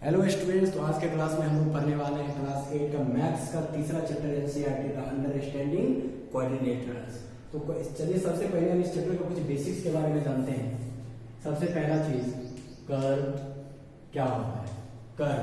Hello students, तो आज के क्लास में हम लोग पढ़ने वाले हैं क्लास 8 का मैथ्स का तीसरा चैप्टर एनसीईआरटी का अंडरस्टैंडिंग कोऑर्डिनेटर्स। तो चलिए सबसे पहले हम इस चैप्टर के कुछ बेसिक्स के बारे में जानते हैं। सबसे पहला चीज कर्व क्या होता है। कर्व,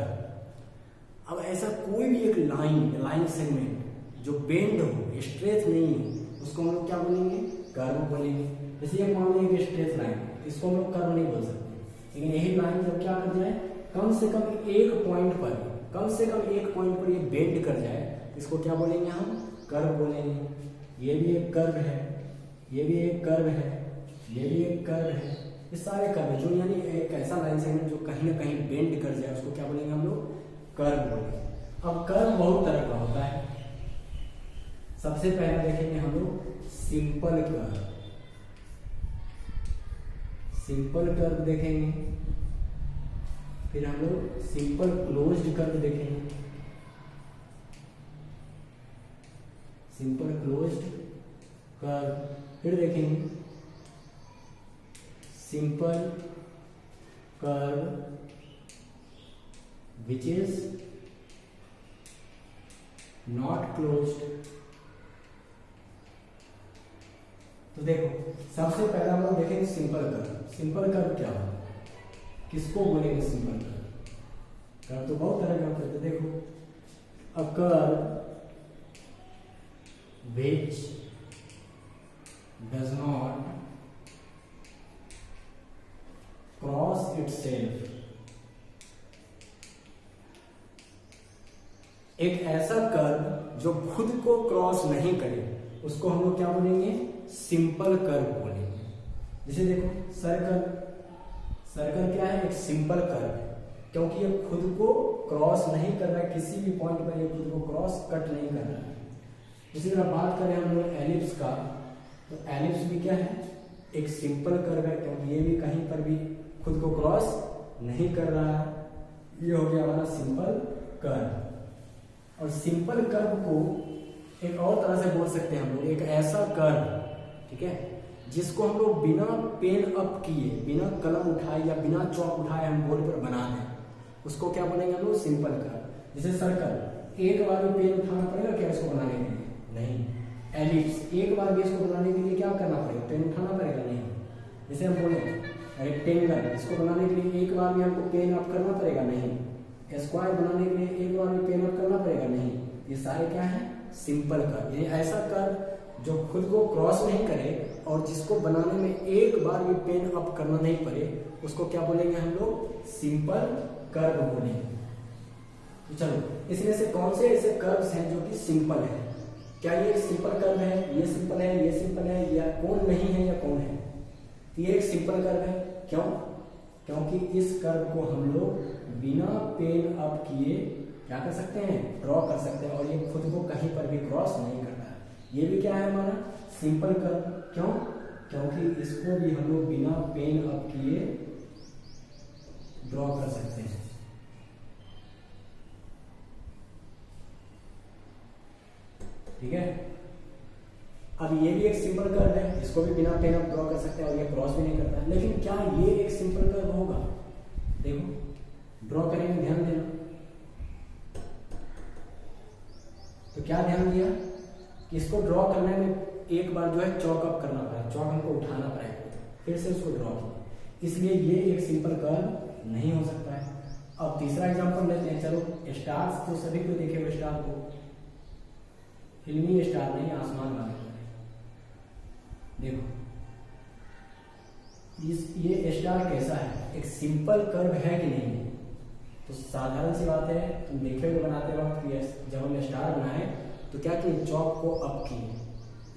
अब ऐसा कोई भी एक लाइन सेगमेंट जो बेंड हो, स्ट्रेट नहीं हो, उसको हम लोग क्या बोलेंगे? कर्व बोलेंगे। जैसे ये मान लेंगे स्ट्रेट लाइन, इसको हम लोग कर्व नहीं बोल सकते, लेकिन यही लाइन जब क्या कर जाए कम से कम एक पॉइंट पर ये बेंड कर जाए, इसको क्या बोलेंगे? हम कर्व बोलेंगे। ये भी एक कर्व है, ये भी एक कर्व है, ये भी एक कर्व है। ये सारे कर्व जो यानी एक ऐसा लाइन सेगमेंट जो कहीं ना कहीं बेंड कर जाए, उसको क्या बोलेंगे? हम लोग कर्व बोलेंगे। अब कर्व बहुत तरह का होता है। सबसे पहला देखेंगे हम लोग सिंपल कर्व। सिंपल कर्व देखेंगे, फिर हम लोग सिंपल क्लोज्ड कर्व देखेंगे। सिंपल क्लोज्ड कर्व, फिर देखेंगे simple curve which is not closed. तो देखो सबसे पहला हम लोग देखेंगे सिंपल कर्व। सिंपल कर्व क्या होता है, किसको बोलेंगे सिंपल कर्व? कर्व तो बहुत तरह के होते हैं। देखो a curve which does not cross itself, एक ऐसा कर्व जो खुद को क्रॉस नहीं करे, उसको हम लोग क्या बोलेंगे? सिंपल कर्व बोलेंगे। जैसे देखो सर्कल क्या है? एक सिंपल कर्व है, क्योंकि ये खुद को क्रॉस नहीं कर रहा है, किसी भी पॉइंट पर ये खुद को क्रॉस कट नहीं कर रहा है। इसी तरह बात करें हम लोग एलिप्स का, तो एलिप्स भी क्या है? एक सिंपल कर्व है, क्योंकि ये भी कहीं पर भी खुद को क्रॉस नहीं कर रहा है। ये हो गया हमारा सिंपल कर्व। और सिंपल कर्व को एक और तरह से बोल सकते हैं हम लोग, एक ऐसा कर्व, ठीक है, जिसको हम लोग बिना पेन अप किए, बिना कलम उठाए या बिना चौक उठाए हम बोर्ड पर बना दें, उसको क्या बोलेंगे हम लोग? Simple curve. जैसे सर्कल, एक बार भी पेन उठाना पड़ेगा क्या इसको बनाने के लिए? नहीं। एलिप्स, एक बार भी इसको बनाने के लिए क्या करना पड़ेगा? पेन उठाना पड़ेगा? नहीं। जैसे हम बोले रेक्टेंगल, इसको बनाने के लिए एक बार भी हमको पेन अप करना पड़ेगा? नहीं। स्क्वायर बनाने के लिए एक बार भी पेन अप करना पड़ेगा? नहीं। ये सारे क्या है? Simple curve. ये ऐसा कर्व जो खुद को क्रॉस नहीं करे और जिसको बनाने में एक बार भी पेन अप करना नहीं पड़े, उसको क्या बोलेंगे हम लोग? सिंपल कर्व बोलेंगे। तो चलो, इसमें से कौन से ऐसे कर्व्स हैं जो कि सिंपल है? क्या ये सिंपल कर्व है? ये सिंपल है, ये सिंपल है, या कौन नहीं है या कौन है? तो ये एक सिंपल कर्व है। क्यों? क्योंकि इस कर्व को हम लोग बिना पेन अप किए क्या कर सकते हैं? ड्रॉ कर सकते हैं, और ये खुद को कहीं पर भी क्रॉस नहीं करता है। ये भी क्या है हमारा? Simple curve. क्यों? क्योंकि इसको भी हम लोग बिना पेन अप किए ड्रॉ कर सकते हैं। ठीक है। अब ये भी एक सिंपल कर्व है, इसको भी बिना पेन अप ड्रॉ कर सकते हैं, और ये क्रॉस भी नहीं करता है। लेकिन क्या ये एक सिंपल कर्व होगा? देखो ड्रॉ करेंगे, ध्यान देना। तो क्या ध्यान दिया कि इसको ड्रॉ करने में एक बार जो है चौक अप करना पड़ा, चौक हमको उठाना पड़ेगा, फिर से उसको ड्रॉ किया, इसलिए ये एक सिंपल कर्व नहीं हो सकता है। अब तीसरा एग्जांपल लेते हैं। चलो स्टार्स तो सभी को देखे हुए, स्टार को, फिल्मी स्टार नहीं, आसमान वाले। देखो ये स्टार कैसा है? एक सिंपल कर्व है कि नहीं? तो साधारण सी बात है, तुम देखे हुए बनाते वक्त जब हम स्टार बनाए तो क्या किए? चौक को अप किए।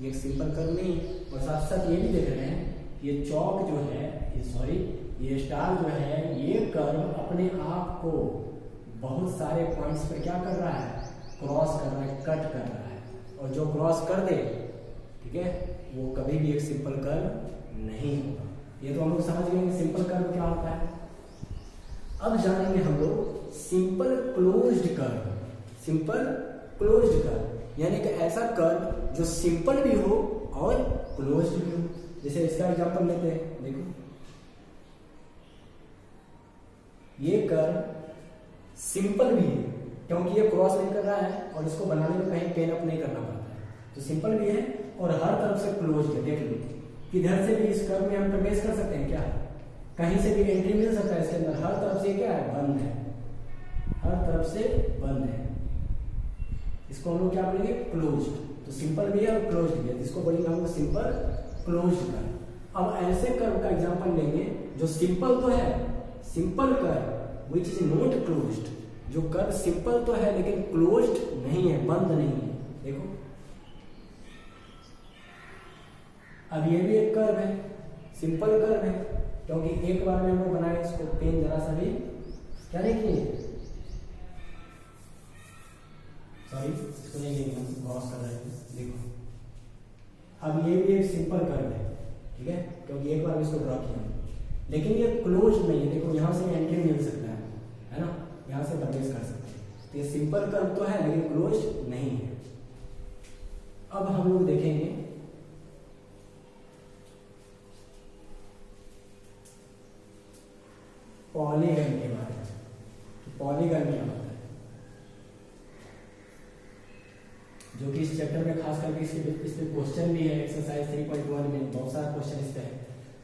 ये एक सिंपल कर्व नहीं। और साथ साथ ये भी देख रहे हैं, ये चौक जो है, ये स्टार जो है, ये कर्व अपने आप को बहुत सारे पॉइंट्स पर क्या कर रहा है? क्रॉस कर रहा है, कट कर रहा है। और जो क्रॉस कर दे, ठीक है, वो कभी भी एक सिंपल कर्व नहीं होगा। ये तो हम लोग समझ गए कि सिंपल कर्व क्या होता है। अब जानेंगे हम लोग simple closed curve. Simple closed curve यानी कि ऐसा कर्व जो सिंपल भी हो और क्लोज्ड भी हो। जैसे इसका एग्जांपल लेते हैं। देखो ये कर्व सिंपल भी है क्योंकि ये क्रॉस नहीं कर रहा है और इसको बनाने में कहीं पेन अप नहीं करना पड़ता है, तो सिंपल भी है और हर तरफ से क्लोज है। देख लो किधर से भी इस कर्व में हम प्रवेश कर सकते हैं क्या, कहीं से भी एंट्री मिल सकता है इसके अंदर, हर तरफ से क्या है, बंद है, हर तरफ से बंद है। इसको हम लोग क्या बोलेंगे, क्लोज। तो सिंपल भी है और क्लोज भी है, इसको बोलेंगे हम लोग सिंपल क्लोज कर्व। अब ऐसे कर्व का एग्जांपल लेंगे जो सिंपल तो है, simple curve which is not closed, जो कर्व सिंपल तो है लेकिन क्लोज्ड नहीं है, बंद नहीं है। देखो अब ये भी एक कर्व है, सिंपल कर्व है क्योंकि एक बार में हम लोग बनाए इसको, पेन जरा सा भी क्या नहीं किए, सॉरी इसको नहीं लेंगे, हम क्रॉस कर रहे हैं। देखो अब ये भी एक सिंपल कर्व है, ठीक है, क्योंकि एक बार इसको ड्रॉ किया लेकिन ये क्लोज नहीं है। देखो यहाँ से एंट्री मिल सकता है ना, यहाँ से प्रवेश कर सकते हैं, तो ये सिंपल कर्व तो है लेकिन क्लोज नहीं है। अब हम लोग देखेंगे पॉलीगन के बारे में, पॉलीगन क्या होता है, जो कि इस चैप्टर में खास करके इस पे क्वेश्चन भी है, एक्सरसाइज 3.1 में बहुत सारा क्वेश्चन इस पे है।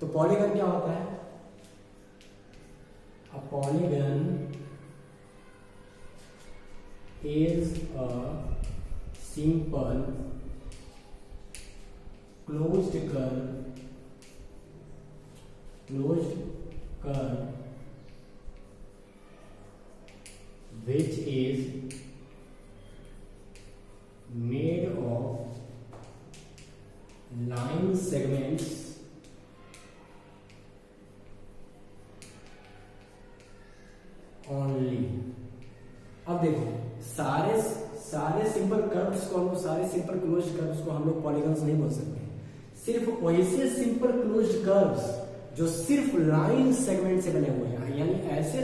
तो पॉलीगन क्या होता है, a polygon is a simple closed curve which is made of line segments only। अब देखो सारे सिंपल कर्व्स को हम लोग, सारे सिंपल क्लोज्ड कर्व्स को हम लोग पॉलीगन्स नहीं बोल सकते, सिर्फ वैसे सिंपल क्लोज्ड कर्व्स जो सिर्फ लाइन सेगमेंट से बने हुए हैं, यानी ऐसे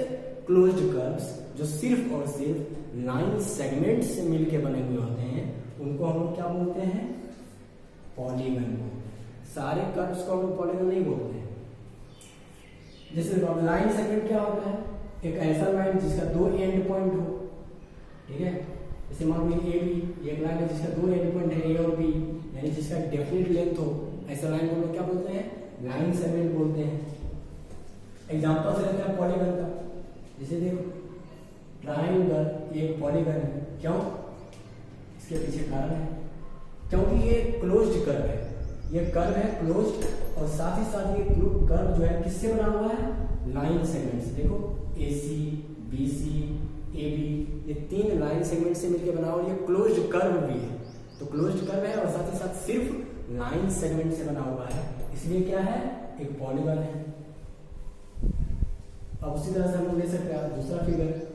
क्लोज्ड कर्व्स जो सिर्फ और सिर्फ लाइन सेगमेंट से मिलके बने हुए होते हैं, उनको हम लोग क्या बोलते हैं, पॉलीगन बोलते हैं। सारे कर्व्स को हम लोग पॉलीगन नहीं बोलते हैं। जैसे लाइन सेगमेंट क्या होता है, एक ऐसा लाइन जिसका दो एंड पॉइंट हो, ठीक है, जैसे मान लीजिए ए बी, एक लाइन है जिसका दो एंड पॉइंट है ए और बी, यानी जिसका डेफिनेट लेंथ हो, ऐसा लाइन को हम लोग क्या बोलते हैं, लाइन सेगमेंट बोलते हैं। एग्जांपल से लेते हैं पॉलीगन का, जैसे देखो ट्राइंगल एक पॉलीगन है, क्यों, इसके पीछे कारण है, क्योंकि ये क्लोज्ड कर्व है, ये कर्व है क्लोज्ड, और साथ ही साथ ये कर्व जो है किससे बना हुआ है, लाइन सेगमेंट से। देखो ए सी, बी सी, ए बी, ये तीन लाइन सेगमेंट से मिलकर बना हुआ, ये क्लोज्ड कर्व भी है, तो क्लोज्ड कर्व है और साथ ही साथ सिर्फ लाइन सेगमेंट से बना हुआ है, इसलिए क्या है, एक पॉलीगन है। अब उसी तरह से हम लोग ले सकते हैं दूसरा फिगर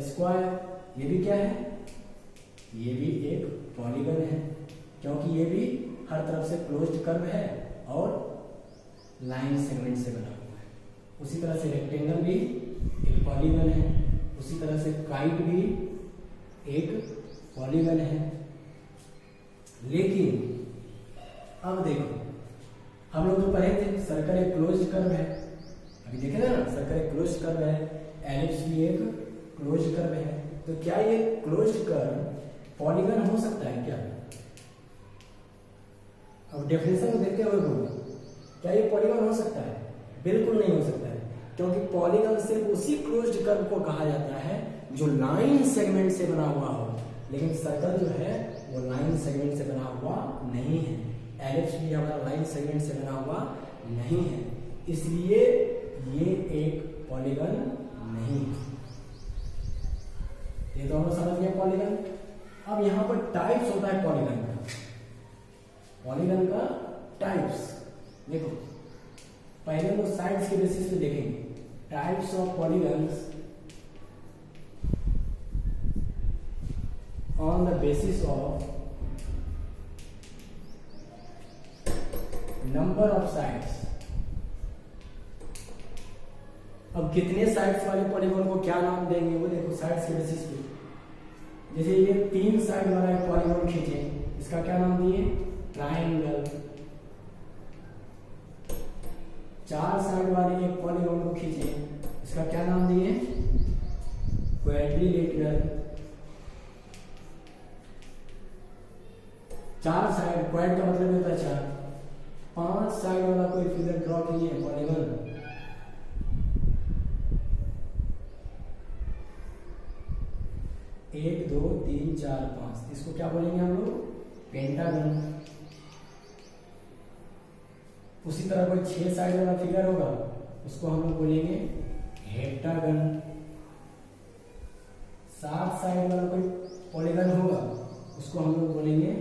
स्क्वायर, ये भी क्या है, ये भी एक पॉलीगन है क्योंकि ये भी हर तरफ से क्लोज्ड कर्व है और लाइन सेगमेंट से बना हुआ है। उसी तरह से रेक्टेंगल भी एक पॉलीगन है, उसी तरह से काइट भी एक पॉलीगन है। लेकिन अब देखो हम लोग जो पढ़े थे, सर्कल एक क्लोज्ड कर्व है, अभी देखे ना, सर्कल एक क्लोज्ड कर्व है, एलिप्स भी एक क्लोज्ड कर्व है, तो क्या ये क्लोज्ड कर्व पॉलीगन हो सकता है क्या? अब डेफिनेशन को देखते हुए बोलो, क्या ये पॉलीगन हो सकता है? बिल्कुल नहीं हो सकता है, क्योंकि पॉलीगन सिर्फ उसी क्लोज्ड कर्व को कहा जाता है जो लाइन सेगमेंट से बना हुआ हो, लेकिन सर्कल जो है वो लाइन सेगमेंट से बना हुआ नहीं है, एलिप्स भी हमारा लाइन सेगमेंट से बना हुआ नहीं है, इसलिए ये एक पॉलीगन नहीं है। ये तो हम लोग समझ गए पॉलीगन। अब यहाँ पर टाइप्स होता है पॉलीगन का, पॉलीगन का टाइप्स देखो, पहले हम लोग साइड्स के बेसिस पे देखेंगे, types of polygons on the basis of number of sides। अब कितने साइड्स वाले पॉलीगन को क्या नाम देंगे वो देखो, साइड्स के बेसिस पे, जैसे ये 3 साइड वाला एक पॉलीगन खींचे, इसका क्या नाम दिए? ट्रायंगल। 4 साइड वाले एक पॉलीगन को खींचे, इसका क्या नाम दिए? क्वाड्रिलेटरल, 4 साइड, क्वाड का मतलब होता है 4, 5 साइड वाला कोई फिगर ड्रॉ कीजिए पॉलीगन। एक, 2, 3, 4, 5, इसको क्या बोलेंगे हम लोग? पेंटागन। उसी तरह कोई 6 साइड वाला फिगर होगा, उसको हम लोग बोलेंगे हेप्टागन। 7 साइड वाला कोई पॉलीगन होगा, उसको हम लोग बोलेंगे,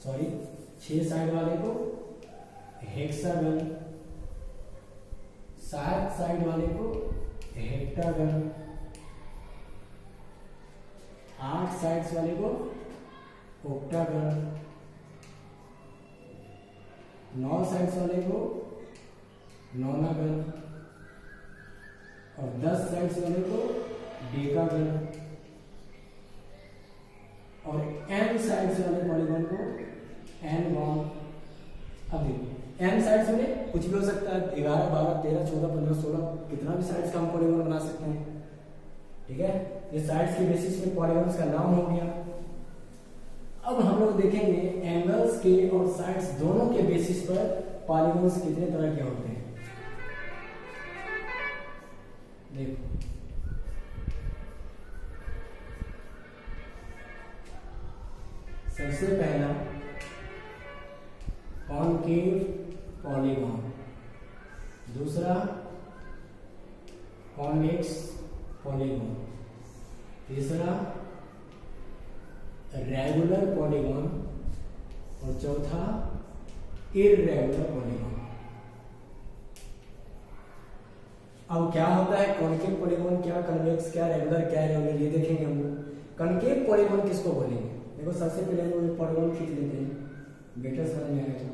सॉरी 6 साइड वाले को हेक्सागन, 7 साइड वाले को हेप्टागन, 8 साइड्स वाले को ऑक्टागन, 9 साइड्स वाले को नोनागन, और 10 साइड्स वाले को डेकागन, और n साइड्स वाले पॉलीगन को एनगॉन। अब देखो n साइड्स में कुछ भी हो सकता है, 11, 12, 13, 14, 15, 16, कितना भी साइड्स का हम पॉलीगन बना सकते हैं। ठीक है, ये साइड्स के बेसिस में पॉलीगन्स का नाम हो गया। अब हम लोग देखेंगे एंगल्स के और साइड्स दोनों के बेसिस पर पॉलीगन्स कितने तरह के होते हैं। देखो सबसे पहला कॉनकेव पॉलीगॉन, दूसरा कॉन्वेक्स पॉलीगॉन, तीसरा रेगुलर पॉलीगॉन, और चौथा इररेगुलर पॉलीगॉन। अब क्या होता है कॉनकेव पॉलीगॉन, क्या कन्वेक्स, क्या रेगुलर, क्या इररेगुलर, ये देखेंगे हम लोग। कॉनकेव पॉलीगॉन किसको बोलेंगे? देखो सबसे पहले हम लोग पॉलीगॉन खींच लेते हैं, बेटर समझ में आएगा।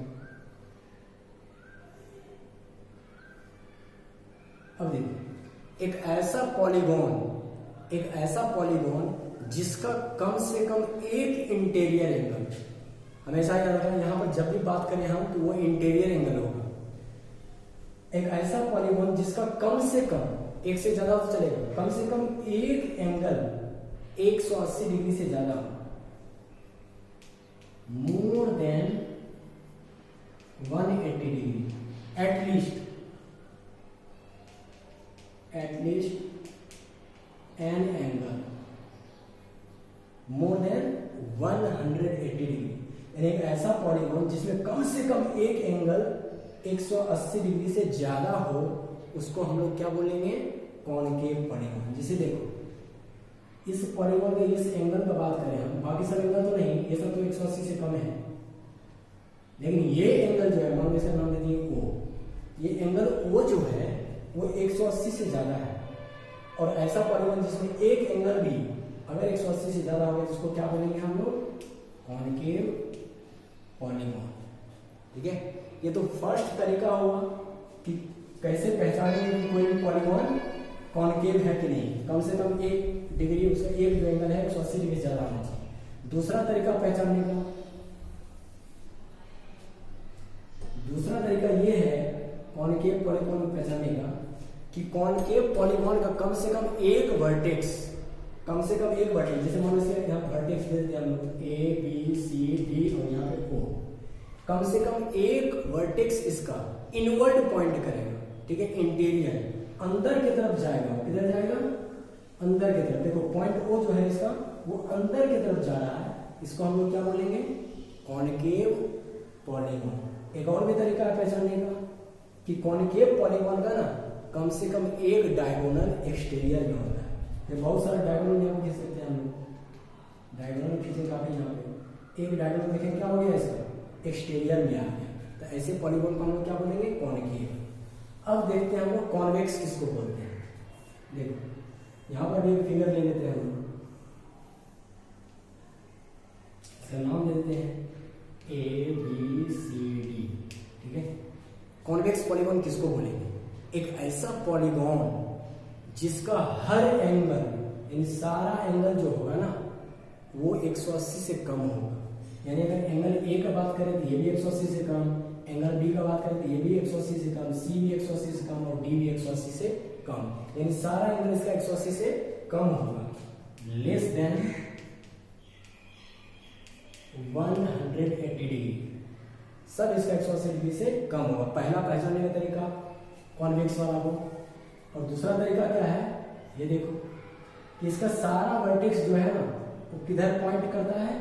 अब देखो एक ऐसा पॉलीगॉन जिसका कम से कम एक इंटीरियर एंगल, हमेशा याद रखना, यहां पर जब भी बात करें हम तो वो इंटीरियर एंगल होगा। एक ऐसा पॉलीगॉन जिसका कम से कम, एक से ज्यादा तो चलेगा, कम से कम एक एंगल 180 डिग्री से ज्यादा, more than 180 degree, at least an angle more than 180 degree, यानी एक ऐसा पॉलीगॉन जिसमें कम से कम एक एंगल 180 डिग्री से ज्यादा हो, उसको हम लोग क्या बोलेंगे? Concave polygon. जिसे देखो इस पॉलीगॉन के इस एंगल का बात करें हम, बाकी सब एंगल तो नहीं, ये सब तो 180 से कम है, लेकिन ये एंगल जो है, मान लो इसका नाम दे दिए O, ये एंगल O जो है वो 180 से ज्यादा है। और ऐसा पॉलीगॉन जिसमें एक एंगल भी अगर 180 से ज्यादा हो गया, जिसको क्या बोलेंगे हम लोग? Concave polygon. ठीक है, ये तो फर्स्ट तरीका हुआ कि कैसे पहचानेंगे कि कोई भी पॉलीगॉन कॉनकेव है कि नहीं, कम से कम एक डिग्री, उसका एक जो एंगल है 180 डिग्री ज्यादा होना चाहिए। दूसरा तरीका पहचानने का, दूसरा तरीका ये है कॉनकेव पॉलीगॉन को पहचानने का कि कॉनकेव पॉलीगॉन का कम से कम एक वर्टेक्स, जैसे मान लो यहाँ वर्टेक्स दे देते हैं हम लोग A B C D और यहाँ पे O, कम से कम एक वर्टेक्स इसका इनवर्ड पॉइंट करेगा। ठीक है, इंटीरियर अंदर की तरफ जाएगा। किधर जाएगा? अंदर की तरफ। देखो पॉइंट O जो है इसका वो अंदर की तरफ जा रहा है, इसको हम लोग क्या बोलेंगे? Concave polygon. एक और भी तरीका है पहचानने का कि कॉनकेव पॉलीगॉन का ना कम से कम एक डायगोनल एक्सटीरियर में होता है। ये बहुत सारे डायगोनल यहाँ खींच सकते हैं हम लोग, डायगोनल खींचे काफी यहाँ पे, एक डायगोनल देखें क्या हो गया इसका? एक्सटीरियर में आ गया। तो ऐसे पॉलीगॉन को हम लोग क्या बोलेंगे? कॉनकेव। अब देखते हैं हम लोग कॉन्वेक्स किसको बोलते हैं। देखो यहाँ पर भी फिगर ले लेते हैं हम लोग, इसका नाम दे देते हैं A B C D। ठीक है, कॉन्वेक्स पॉलीगॉन किसको बोलेंगे? एक ऐसा पॉलीगॉन जिसका हर एंगल, यानी सारा एंगल जो होगा ना वो 180 से कम होगा। यानी अगर एंगल A का बात करें तो ये भी 180 से कम, एंगल B का बात करें तो ये भी 180 से कम, C भी 180 से कम और D भी 180 से कम, यानी सारा एंगल इसका 180 से कम होगा, लेस देन 180 डिग्री, सब इसका 180 डिग्री से कम होगा। पहला पहचानने का तरीका कॉन्वेक्स वाला को। और दूसरा तरीका क्या है, ये देखो कि इसका सारा वर्टेक्स जो है ना वो किधर पॉइंट करता है,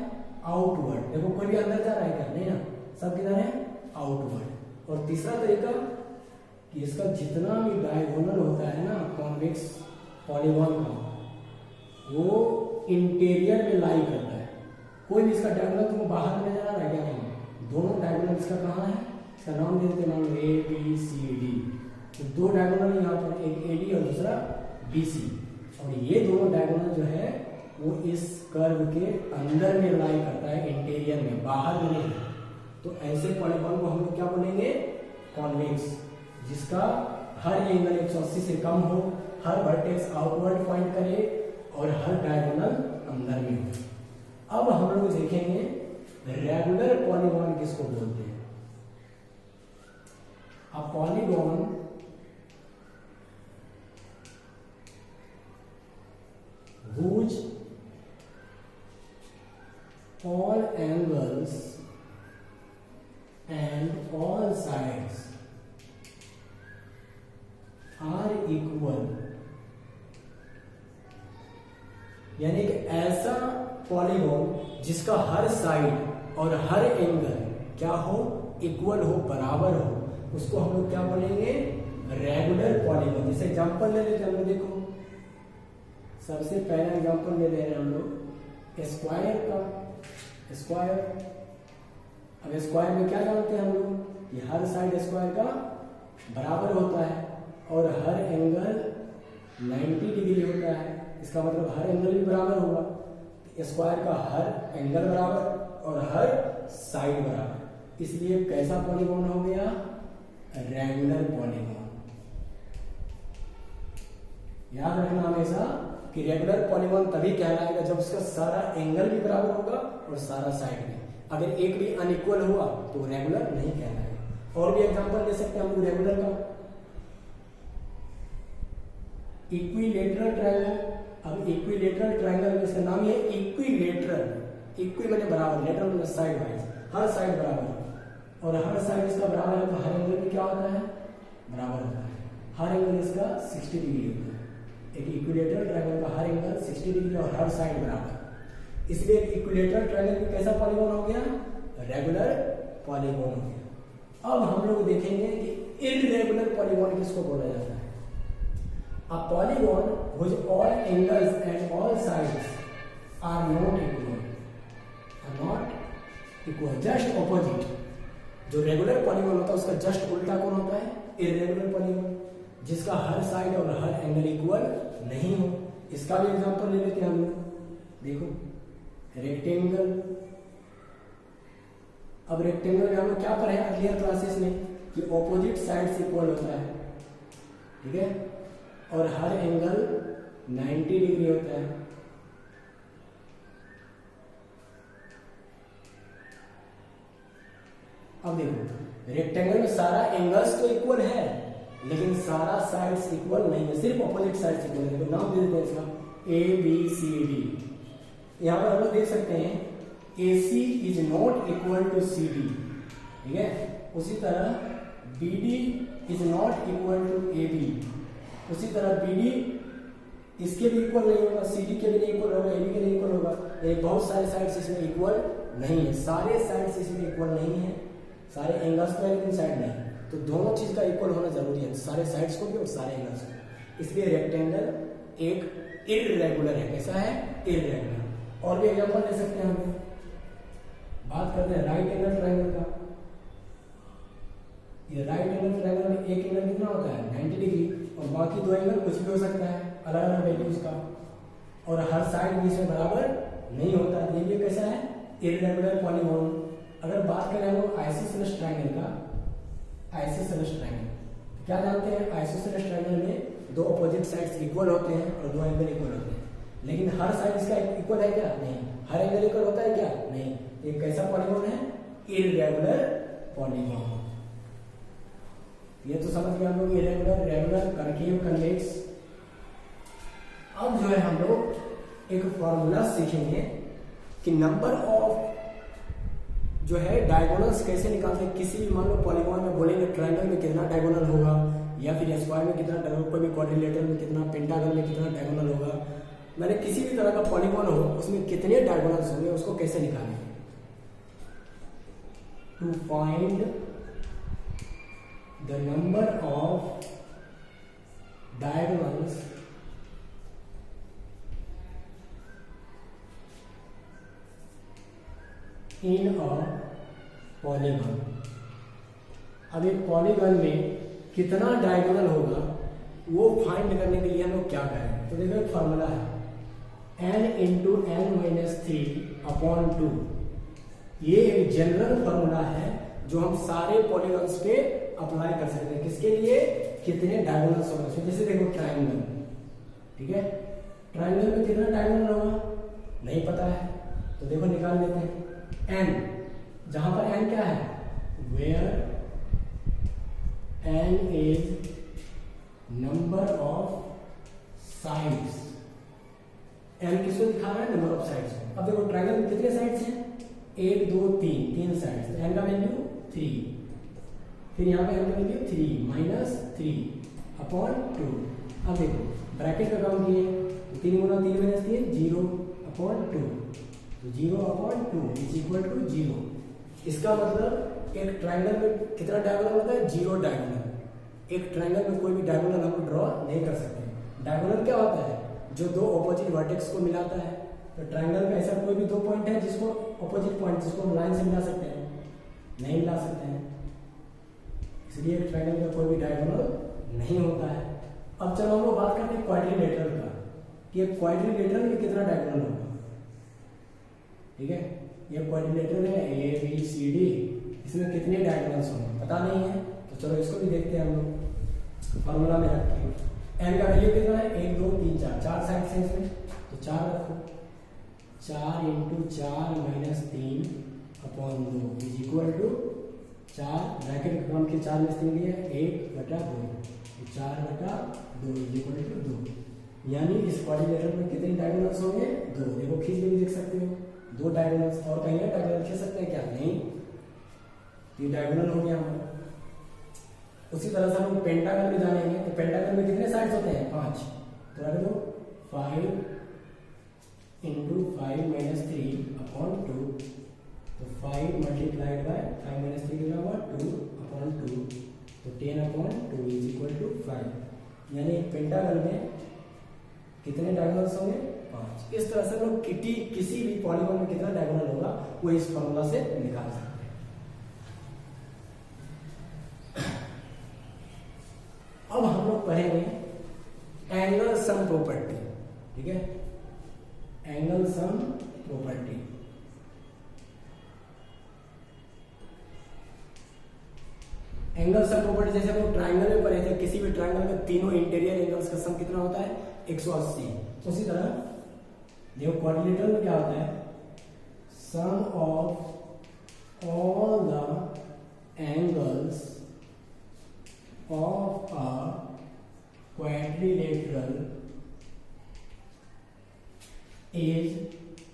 आउटवर्ड। देखो कोई भी अंदर जा रहा है क्या, नहीं ना, सब किधर है, आउटवर्ड। और तीसरा तरीका कि इसका जितना भी डायगोनल होता है ना कॉन्वेक्स पॉलीगॉन का, वो इंटीरियर में लाई करता है। कोई भी इसका डायगोनल तुमको बाहर में नजर आ रहा है क्या, नहीं, दोनों डायगोनल इसका कहाँ है, इसका नाम दे देते, मान लो ए बी सी डी। तो दो डायगोनल यहाँ पर, एक ए डी और दूसरा बी सी, और ये दोनों डायगोनल जो है वो इस कर्व के अंदर में लाई करता है, इंटीरियर में, बाहर में नहीं। तो ऐसे पॉलीगॉन को हम लोग क्या बोलेंगे, कॉन्वेक्स, जिसका हर एंगल 180 से कम हो, हर वर्टेक्स आउटवर्ड पॉइंट करे और हर डायगोनल अंदर में हो। अब हम लोग देखेंगे रेगुलर पॉलीगॉन किसको बोलते हैं। अब polygon whose all angles and all sides are equal, यानी कि ऐसा पॉलीगॉन जिसका हर साइड और हर एंगल क्या हो, इक्वल हो, बराबर हो, उसको हम लोग क्या बोलेंगे, रेगुलर पॉलीगॉन। जैसे एग्जांपल ले लेते हैं हम लोग, देखो सबसे पहला एग्जांपल ले रहे हैं हम लोग स्क्वायर का। स्क्वायर, अब स्क्वायर में क्या जानते हैं हम लोग कि हर साइड स्क्वायर का बराबर होता है और हर एंगल 90 डिग्री होता है। इसका मतलब हर एंगल भी बराबर होगा। स्क्वायर का हर एंगल बराबर और हर साइड बराबर, इसलिए कैसा पॉलीगॉन हो गया, रेगुलर पॉलीगॉन। याद रखना हमेशा कि रेगुलर पॉलीगॉन तभी कहलाएगा जब उसका सारा एंगल भी बराबर होगा और सारा साइड भी। अगर एक भी अनइक्वल हुआ तो रेगुलर नहीं कहलाएगा। और भी एग्जांपल ले सकते हैं हम लोग रेगुलर का, इक्विलेटरल ट्रायंगल। अब इक्विलेटरल ट्रायंगल इसका नाम है इक्विलेटरल। इक्वी मैंने बराबर, लेटरल मतलब साइड वाइज, हर साइड बराबर और हर साइड इसका बराबर है, तो हर एंगल भी क्या होता है, बराबर होता है। हर एंगल इसका 60 डिग्री होता है। एक इक्विलेटरल ट्रायंगल का हर एंगल 60 डिग्री और हर साइड बराबर, इसलिए इक्विलेटरल ट्रायंगल भी कैसा पॉलीगॉन हो गया, रेगुलर पॉलीगॉन हो गया। अब हम लोग देखेंगे कि इररेगुलर पॉलीगॉन किसको बोला जाता है। A polygon whose all angles and all sides are not equal, just opposite। जो रेगुलर पॉलीगॉन होता है उसका जस्ट उल्टा कौन होता है, इररेगुलर पॉलीगॉन, जिसका हर साइड और हर एंगल इक्वल नहीं हो। इसका भी एग्जांपल ले लेते हैं हम लोग, देखो रेक्टेंगल। अब रेक्टेंगल में हम लोग क्या पढ़े अर्लियर क्लासेस में कि ऑपोजिट साइड्स इक्वल होता है, ठीक है, और हर एंगल 90 डिग्री होता है। अब देखो रेक्टेंगल में सारा एंगल्स तो इक्वल है लेकिन सारा साइड्स इक्वल नहीं है, सिर्फ ऑपोजिट साइड्स इक्वल है। तो नाम दे देते हैं इसका ए बी सी डी। यहां पर हम लोग देख सकते हैं A C is not equal to C D, ठीक है। उसी तरह B D is not equal to A B, उसी तरह बी डी इसके भी इक्वल नहीं होगा, सी डी के भी नहीं इक्वल होगा, ए बी के नहीं इक्वल होगा। बहुत सारे साइड्स इसमें इक्वल नहीं है, सारे साइड्स इसमें इक्वल नहीं है, सारे एंगल्स को है लेकिन साइड नहीं। तो दोनों चीज का इक्वल होना जरूरी है, सारे साइड्स को भी और सारे एंगल्स को। इसलिए रेक्टेंगल एक इररेगुलर है। कैसा है, इररेगुलर। और भी एग्जांपल ले सकते हैं हम। बात करते हैं राइट एंगल ट्रायंगल का। ये राइट एंगल ट्रायंगल में एक एंगल कितना होता है, 90 डिग्री, और बाकी दो एंगल कुछ भी हो सकता है, अलग अलग वैल्यूज का, और हर साइड भी इसमें बराबर नहीं होता। ये भी कैसा है, इररेगुलर पॉलीगॉन। अगर बात करें हम लोग आइसोसेलेस ट्रायंगल का, आइसोसेलेस ट्रायंगल क्या जानते हैं, आइसोसेलेस ट्रायंगल में दो अपोजिट साइड्स इक्वल होते हैं और दो एंगल इक्वल होते हैं, लेकिन हर साइड इसका इक्वल है क्या, नहीं। हर एंगल इक्वल होता है क्या, नहीं। ये कैसा पॉलीगॉन है, इररेगुलर पॉलीगॉन। ये तो समझ गए हम लोग, इररेगुलर, रेगुलर, कनकेव, कन्वेक्स। अब जो है हम लोग एक फॉर्मूला सीखेंगे कि नंबर ऑफ जो है डायगोनल्स कैसे निकालते हैं। किसी भी मान लो पॉलीगॉन में बोलेंगे ट्रायंगल में कितना डायगोनल होगा, या फिर स्क्वायर में कितना डायगोनल, कोई भी क्वाड्रिलेटरल में कितना, पेंटागन में कितना डायगोनल होगा, मैंने किसी भी तरह का पॉलीगॉन हो उसमें कितने डायगोनल्स होंगे उसको कैसे निकालेंगे। To find the number of diagonals in a polygon. अब एक पॉलीगन में कितना डायगोनल होगा वो फाइंड करने के लिए हम लोग क्या करेंगे। तो देखो एक फॉर्मूला है n इंटू एन माइनस 3/2। ये एक जनरल फॉर्मूला है जो हम सारे पॉलीगन्स पे अप्लाई कर सकते हैं। किसके लिए, कितने डायगोनल्स होंगे उसमें। जैसे देखो ट्रायंगल, ठीक है, ट्रायंगल में कितना डायगोनल होगा नहीं पता है, तो देखो निकाल लेते हैं n, जहां पर n क्या है, where n is number of sides. n किसको दिखा रहा है, नंबर ऑफ साइड्स को। अब देखो ट्रायंगल में कितने साइड्स हैं, 1 2 3, 3 साइड्स, तो n का वैल्यू 3, फिर यहाँ पे n का वैल्यू 3 माइनस 3/2। अब देखो ब्रैकेट का काम किए, 3 गुना 3 माइनस 3 0/2, तो 0/2 इज इक्वल टू 0। इसका मतलब एक ट्रायंगल में कितना डायगोनल होता है, 0 डायगोनल। एक ट्रायंगल में कोई भी डायगोनल हम ड्रॉ नहीं कर सकते। डायगोनल क्या होता है, जो दो ऑपोजिट वर्टेक्स को मिलाता है। तो ट्रायंगल में ऐसा कोई भी दो पॉइंट है जिसको ऑपोजिट पॉइंट, जिसको हम लाइन से मिला सकते हैं, नहीं मिला सकते हैं, इसलिए एक ट्रायंगल में कोई भी डायगोनल नहीं होता है। अब चलो हम लोग बात करते हैं क्वाड्रिलेटरल का, कि एक क्वाड्रिलेटरल में कितना डायगोनल होगा। ठीक है, ये क्वाड्रिलेटरल है ABCD, इसमें कितने डायगोनल्स होंगे पता नहीं है, तो चलो इसको भी देखते हैं हम लोग फॉर्मूला में रख के। n का वैल्यू कितना है, 1 2 3 4, 4 साइड है इसमें, तो 4 रखो, 4 into 4 minus 3/2 is equal to 4, bracket का काम के 4 में 3 दिया 1/2, 4/2 इज इक्वल टू 2। यानी इस क्वाड्रिलेटरल में कितने डायगोनल्स होंगे, 2। देखो खींच के भी देख सकते हो, 2 डायगोनल्स। और कहीं डायगोनल खींच सकते हैं क्या, नहीं, ये डायगोनल हो गया हमारा। उसी तरह से हम पेंटागन में जानेंगे, तो पेंटागन में कितने साइड्स होते हैं, 5, तो रख दो 5 इंटू 5 माइनस 3/2, तो 5 मल्टीप्लाइड बाय 5 माइनस 3 कितना हुआ 2/2, तो 10/2 इज इक्वल टू 5। यानी पेंटागन में कितने डायगोनल्स होंगे, 5। इस तरह से लोग किसी भी पॉलीगॉन में कितना डायगोनल होगा वो इस फॉर्मूला से निकाल सकते हैं। अब हम लोग पढ़ेंगे एंगल सम प्रॉपर्टी। ठीक है, angle sum property. Angle sum property जैसे हम लोग ट्रायंगल में पढ़े थे, किसी भी ट्रायंगल में तीनों इंटीरियर एंगल्स का सम कितना होता है, 180। उसी तरह देखो क्वाड्रिलेटरल में क्या होता है, sum of all the angles of a quadrilateral is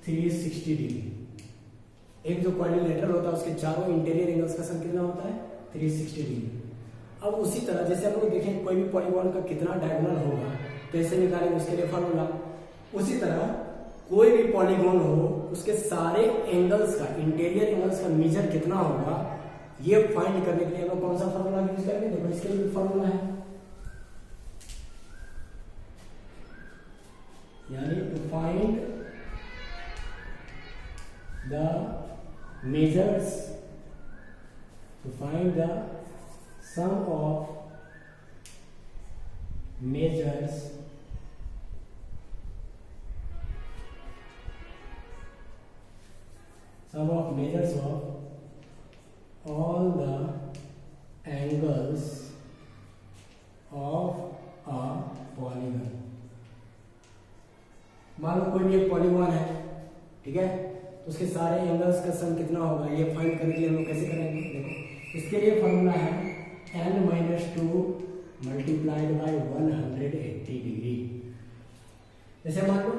360 degree. एक जो क्वाड्रिलेटरल होता है उसके चारों इंटीरियर एंगल्स का सम कितना होता है, 360 डिग्री। अब उसी तरह जैसे हम लोग देखें कोई भी पॉलीगॉन का कितना डायगोनल होगा कैसे निकालेंगे, उसके लिए फॉर्मूला। उसी तरह कोई भी पॉलीगॉन हो उसके सारे एंगल्स का, इंटीरियर एंगल्स का मेजर कितना होगा, ये फाइंड करने के लिए हम कौन सा फॉर्मूला यूज करेंगे, देखो इसके लिए फॉर्मूला है, यानी to find the measures, to find the sum of measures sum of measures of all the angles of a polygon। मान लो कोई भी एक पॉलीगॉन है, ठीक है, तो उसके सारे एंगल्स का सम कितना होगा ये फाइंड करने के लिए हम लोग कैसे करेंगे, देखो इसके लिए फॉर्मूला है n - 2 मल्टीप्लाइड बाय 180 डिग्री। जैसे मान लो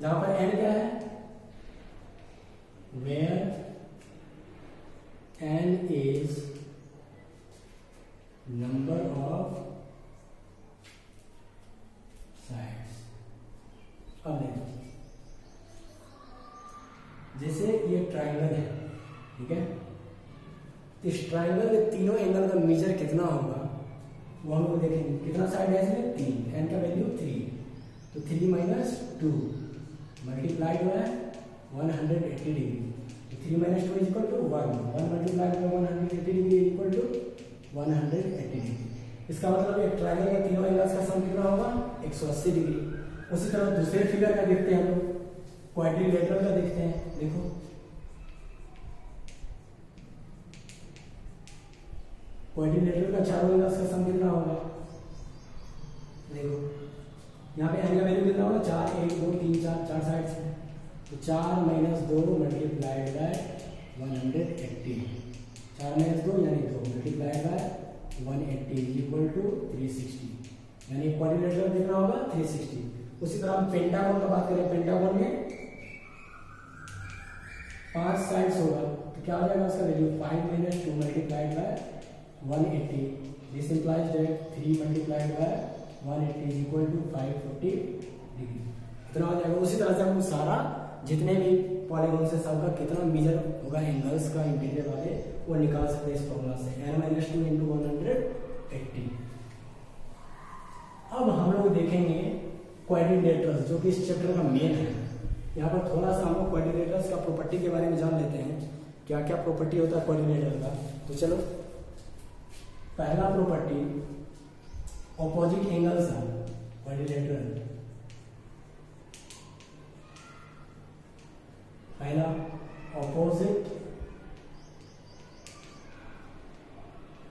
जहां पर n क्या है, where n is number of sides। अब देखो जैसे ये ट्राइंगल है, ठीक है, इस ट्राइंगल के तीनों एंगल का मेजर कितना होगा वो हम लोग देखेंगे। कितना साइड है इसमें, 3, n का वैल्यू 3, तो 3 माइनस 2 मल्टीप्लाइड हुआ है 180 डिग्री, तो 3 माइनस 2 इक्वल टू 1, 1 मल्टीप्लाइड हुआ 180 डिग्री इक्वल टू 180 डिग्री। इसका मतलब एक ट्रायंगल के तीनों एंगल्स का सम कितना होगा, 180 डिग्री। उसी तरह दूसरे फिगर का देखते हैं हम लोग, क्वाड्रिलेटरल का देखते हैं। देखो क्वाड्रिलेटरल का चारों एंगल्स का सम कितना होगा, देखो यहाँ पे n का वैल्यू कितना होगा, 4, 1, 2, 3, 4, 4 साइड्स है, तो 4 माइनस 2 मल्टीप्लाइड बाय 180, 4 माइनस 2 यानी 2 मल्टीप्लाइड बाय 180 इक्वल टू 360, यानी क्वाड्रिलेटरल कितना होगा 360। उसी तरह हम पेंटागन का बात करें, पेंटागन में 5 साइड्स होगा, तो क्या हो जाएगा उसका value 5 minus 2 multiplied by 180, this implies that 3 multiplied by 180 is equal to 540 degree, इतना हो जाएगा। उसी तरह से हम सारा जितने भी पॉलीगॉन से सबका कितना मेजर होगा एंगल्स का इंटीरियर वाले वो निकाल सकते हैं इस फॉर्मूला से, n-2 इंटू 180। अब हम लोग देखेंगे क्वाड्रिलेटरल्स जो कि इस चैप्टर का मेन है। यहाँ पर थोड़ा सा हम लोग क्वाड्रिलेटरल्स का प्रॉपर्टी के बारे में जान लेते हैं, क्या क्या प्रॉपर्टी होता है क्वाड्रिलेटरल का। तो चलो पहला प्रॉपर्टी ऑपोजिट एंगल्स है क्वाड्रिलेटरल। पहला ऑपोजिट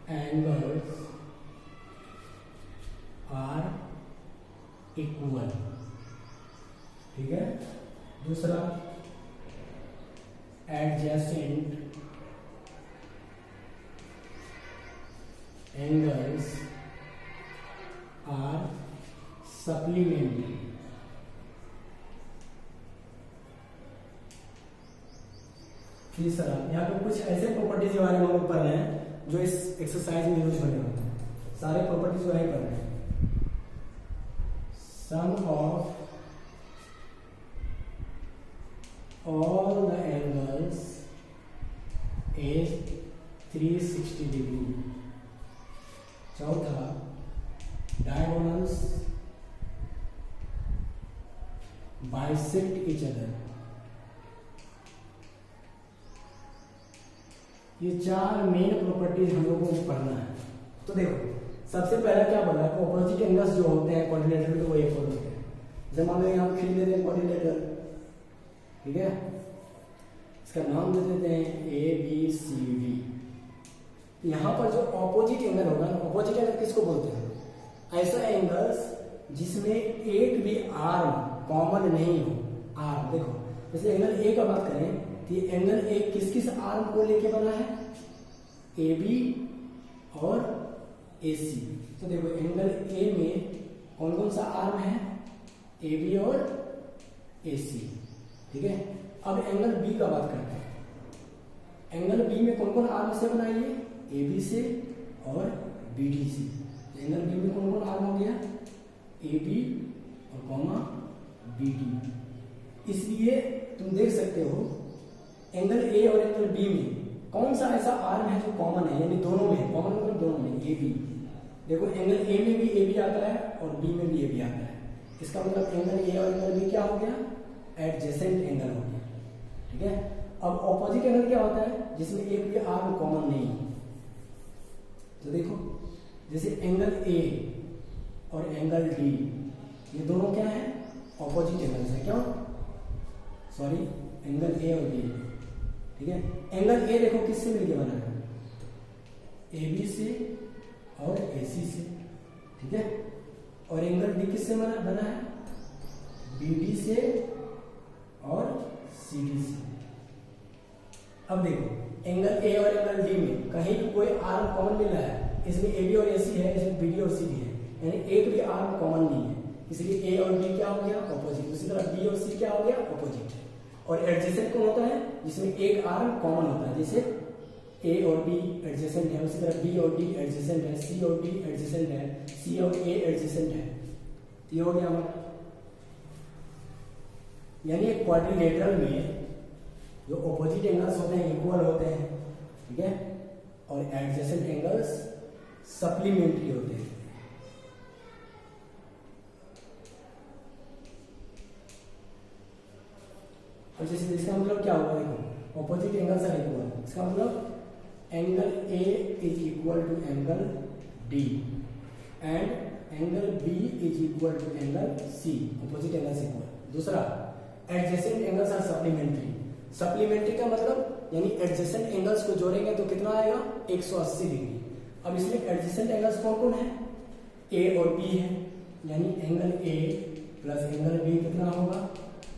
एंगल्स आर इक्वल, ठीक है। दूसरा एडजेसेंट एंगल्स आर सप्लीमेंट्री। तीसरा, यहाँ पे कुछ ऐसे प्रॉपर्टीज के बारे में हम लोग पढ़ रहे हैं जो इस एक्सरसाइज में यूज होने वाले हैं। सारे प्रॉपर्टीज वही पढ़ रहे हैं। Sum of all the angles is 360 degree. चौथा, डायगोनल्स बाइसेक्ट ईच अदर। ये 4 मेन प्रॉपर्टीज हम लोगों को पढ़ना है। तो देखो सबसे पहला क्या बोला है, ऑपोजिट एंगल्स जो होते हैं क्वाड्रिलेटरल के वो इक्वल होते हैं। जैसे मान लो यहाँ खींच लेते हैं क्वाड्रिलेटरल, ठीक है, इसका नाम दे देते हैं ABCD। यहाँ पर जो ऑपोजिट एंगल होगा ना, ऑपोजिट एंगल किसको बोलते हैं, ऐसा एंगल्स जिसमें एक भी आर्म कॉमन नहीं हो। आर्म देखो जैसे एंगल ए का बात करें तो ये एंगल ए किस किस आर्म को लेके बना है, AB और AC। तो देखो एंगल ए में कौन कौन सा आर्म है, AB और AC, ठीक है। अब एंगल बी का बात करते हैं। एंगल बी में कौन कौन आर्म से बना है, AB से और BD से। एंगल बी में कौन कौन आर्म हो गया, AB और कॉमा BD। इसलिए तुम देख सकते हो एंगल ए और एंगल बी में कौन सा ऐसा आर्म है जो कॉमन है, यानी दोनों में है, कॉमन मतलब दोनों में AB। देखो एंगल ए में भी AB आता है और बी में भी AB आता है। इसका मतलब एंगल ए और एंगल बी क्या हो गया, एडजेसेंट एंगल हो गया, ठीक है। अब ऑपोजिट एंगल क्या होता है, जिसमें एक भी आर्म कॉमन नहीं है। तो देखो जैसे एंगल ए और एंगल डी, ये दोनों क्या है, ऑपोजिट एंगल्स है। क्यों, सॉरी, एंगल ए और बी, ठीक है। एंगल ए देखो किससे मिलके बना है, AB से और AC से, ठीक है। और एंगल डी किससे बना है, BD से और CD से। अब देखो एंगल ए और एंगल डी में कहीं भी कोई आर्म कॉमन मिल रहा है, इसमें AB और AC है, इसमें BD और CD है, यानी एक भी आर्म कॉमन नहीं है, इसलिए ए और बी क्या हो गया, ऑपोजिट। तरह बी और सी क्या हो गया, ऑपोजिट है। और एडजेसेंट कौन होता है, जिसमें एक आर्म कॉमन होता है, जैसे ए और बी एडजेसेंट है, उसी तरह बी और डी एडजेसेंट है, सी और डी एडजेसेंट है, सी और ए एडजेसेंट है। ये हो गया हमारा, यानी एक क्वाड्रिलेटरल में जो ऑपोजिट एंगल्स होते हैं इक्वल होते हैं, ठीक है, और एडजेसेंट एंगल्स सप्लीमेंट्री होते हैं। और जैसे इसका मतलब क्या होगा, देखो ऑपोजिट एंगल्स आर इक्वल, इसका मतलब angle A is equal to angle D and angle B is equal to angle C, opposite angles equal. दूसरा, adjacent angles are supplementary. Supplementary का मतलब यानी एडजेसेंट एंगल्स को जोड़ेंगे तो कितना आएगा, 180 डिग्री। अब इसमें एडजेसेंट एंगल्स कौन कौन है, ए और बी है, यानी angle A plus angle B कितना होगा,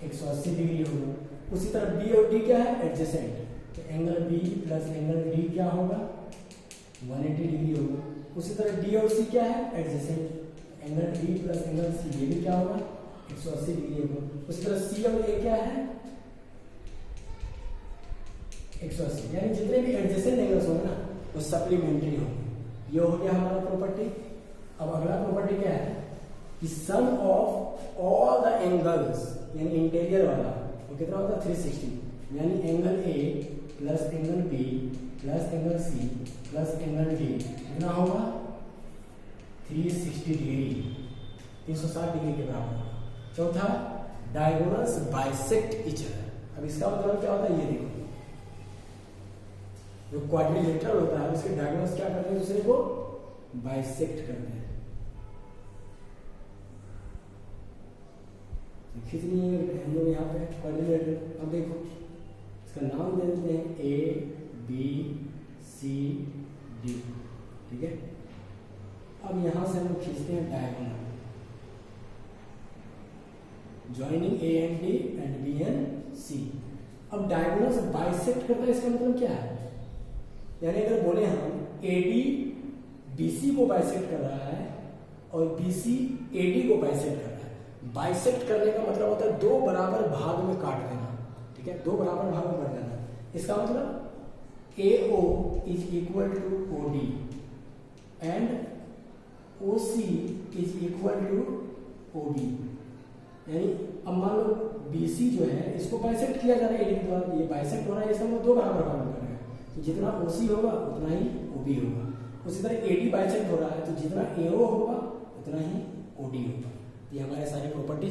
180 डिग्री होगा। उसी तरह बी और डी क्या है, एडजेसेंट, तो angle B plus angle D क्या होगा, 180 डिग्री होगा। उसी तरह डी और सी क्या है, adjacent, angle D plus angle C ये भी क्या होगा, 180 डिग्री होगा। उसी तरह सी और ए क्या है, 180, यानी जितने भी एडजेसेंट एंगल्स होंगे ना वो सप्लीमेंट्री होंगे। ये हो गया हमारा प्रॉपर्टी। अब अगला प्रॉपर्टी क्या है कि sum of all the angles, यानी इंटीरियर वाला वो कितना होता है, 360, यानी angle A plus angle B plus angle C plus angle D कितना होगा, 360 डिग्री, 360 डिग्री के बराबर होगा। चौथा, डायगोनल्स बाइसेक्ट ईच अदर। अब इसका मतलब क्या होता है, ये देखो जो क्वाड्रिलेटरल होता है उसके डायगोनल्स क्या करते हैं, दूसरे को बाइसेक्ट करते हैं। खींच लिए हम लोग यहाँ पे क्वाड्रिलेटरल। अब देखो इसका नाम दे देते हैं ए बी सी डी, ठीक है। अब यहां से हम लोग खींचते हैं diagonal, joining A and D and B and C. अब डायगोनल से बाइसेक्ट करता है, इसका मतलब क्या है, यानी अगर बोले हम एडी बीसी को बाइसेक्ट कर रहा है और बीसी एडी को बाइसेक्ट कर रहा है। बाइसेक्ट करने का मतलब होता है दो बराबर भाग में काट देना, ठीक है, दो बराबर भाग में कर देना। इसका मतलब AO is equal to OD and OC is equal to OB, यानी अब मान लो BC जो है इसको बाइसेक्ट किया जा रहा है एडी के द्वारा, ये बाइसेक्ट हो रहा है, इसका मतलब दो बराबर भाग में कर रहा है, तो जितना OC होगा उतना ही OB होगा। उसी तरह AD बाइसेक्ट हो रहा है तो जितना AO होगा उतना ही OD होगा। ये हमारे सारे प्रॉपर्टीज